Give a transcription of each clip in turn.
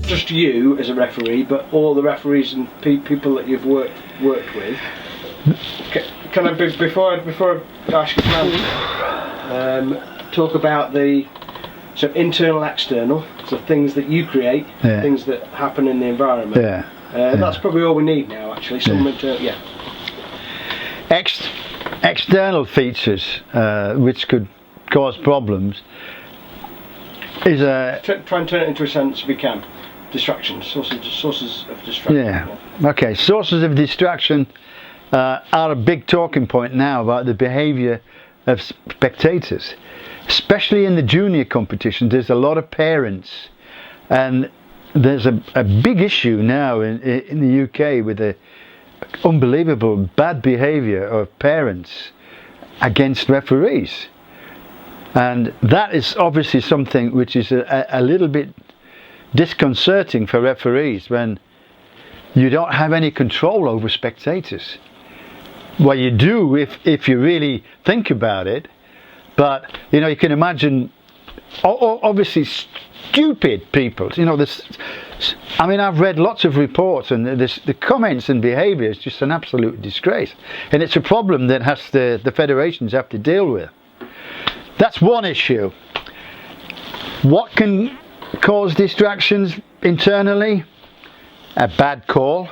just you as a referee, but all the referees and people that you've worked with. Can I, before I ask you to answer, talk about so internal, external, so things that you create, things that happen in the environment. That's probably all we need now, actually. Some internal, External features which could cause problems is try and turn it into a sentence if we can. Distractions, sources of distraction. Okay, sources of distraction are a big talking point now about the behaviour of spectators, especially in the junior competitions. There's a lot of parents, and there's a big issue now in the UK with the unbelievable bad behaviour of parents against referees, and that is obviously something which is a little bit disconcerting for referees when you don't have any control over spectators. Well, you do if you really think about it, but you can imagine obviously stupid people. I've read lots of reports, and the comments and behaviour is just an absolute disgrace, and it's a problem that the federations have to deal with. That's one issue. What can cause distractions internally? A bad call.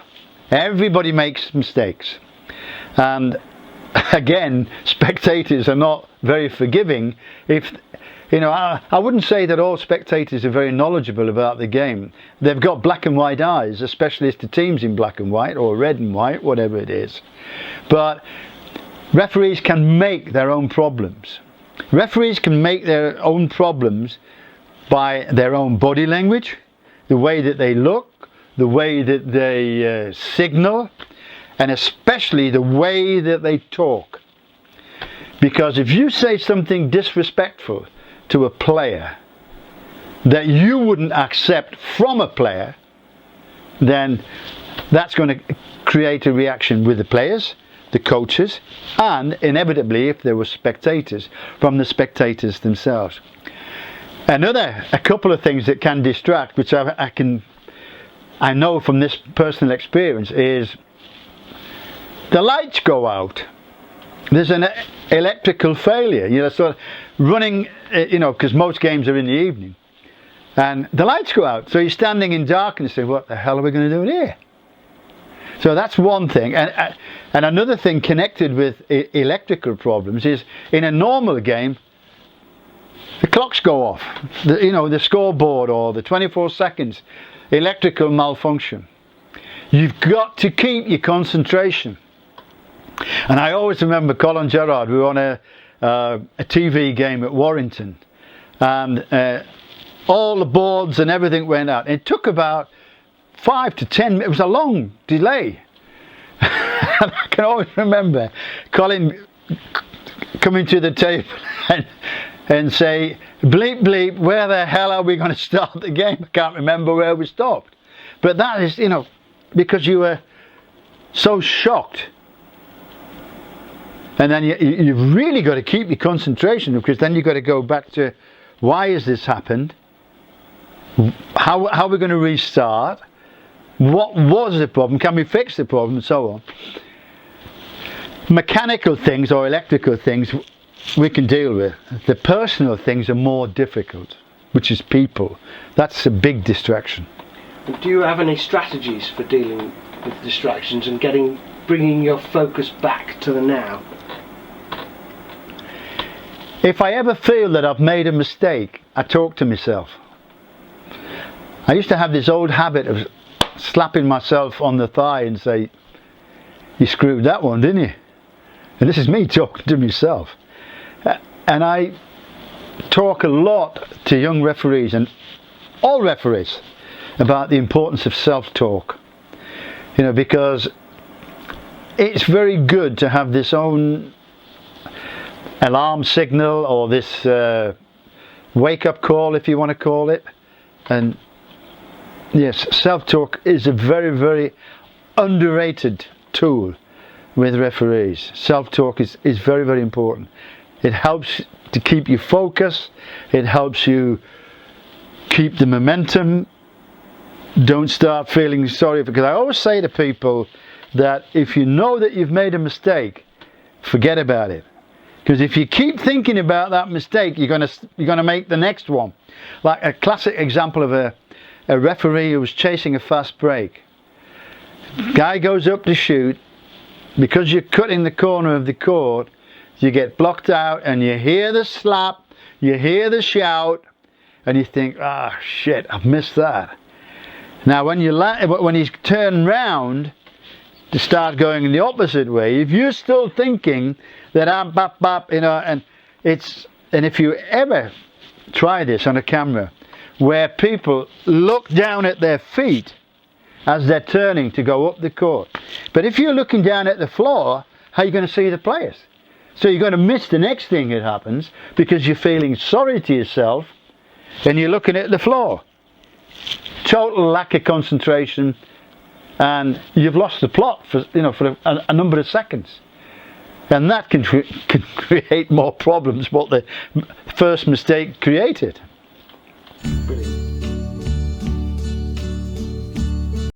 Everybody makes mistakes, and again, spectators are not very forgiving. I wouldn't say that all spectators are very knowledgeable about the game. They've got black and white eyes, especially if the team's in black and white or red and white, whatever it is. But referees can make their own problems. Referees can make their own problems by their own body language, the way that they look, the way that they signal, and especially the way that they talk. Because if you say something disrespectful to a player that you wouldn't accept from a player, then that's going to create a reaction with the players, the coaches, and inevitably, if there were spectators, from the spectators themselves. A couple of things that can distract, which I know from this personal experience, is the lights go out. There's an electrical failure, sort of running, because most games are in the evening, and the lights go out, so you're standing in darkness saying, what the hell are we going to do here? So that's one thing. And another thing connected with electrical problems is, in a normal game, the clocks go off, the scoreboard, or the 24 seconds, electrical malfunction. You've got to keep your concentration. And I always remember Colin Gerrard. We were on a TV game at Warrington, and all the boards and everything went out. It took about 5 to 10 minutes. It was a long delay. And I can always remember Colin coming to the table and say, bleep bleep, where the hell are we going to start the game? I can't remember where we stopped. But that is, because you were so shocked. And then you've really got to keep your concentration, because then you've got to go back to, why has this happened? How are we going to restart? What was the problem? Can we fix the problem? And so on. Mechanical things or electrical things we can deal with. The personal things are more difficult, which is people. That's a big distraction. Do you have any strategies for dealing with distractions and bringing your focus back to the now? If I ever feel that I've made a mistake, I talk to myself. I used to have this old habit of slapping myself on the thigh and say, you screwed that one, didn't you? And this is me talking to myself. And I talk a lot to young referees and all referees about the importance of self-talk. Because it's very good to have this own alarm signal, or this wake-up call, if you want to call it. And yes, self-talk is a very, very underrated tool with referees. Self-talk is very, very important. It helps to keep you focused. It helps you keep the momentum. don't start feeling sorry, because I always say to people that if you know that you've made a mistake, forget about it. Because if you keep thinking about that mistake, you're gonna make the next one. Like a classic example of a referee who was chasing a fast break. Guy goes up to shoot, because you're cutting the corner of the court, you get blocked out, and you hear the slap, you hear the shout, and you think, ah, shit, I've missed that. Now when he's turned round to start going in the opposite way, if you're still thinking that I'm bap bap, you know, and if you ever try this on a camera, where people look down at their feet as they're turning to go up the court, but if you're looking down at the floor, how are you going to see the players? So you're going to miss the next thing that happens, because you're feeling sorry to yourself and you're looking at the floor. Total lack of concentration, and you've lost the plot for a number of seconds, and that can create more problems what the first mistake created. Brilliant.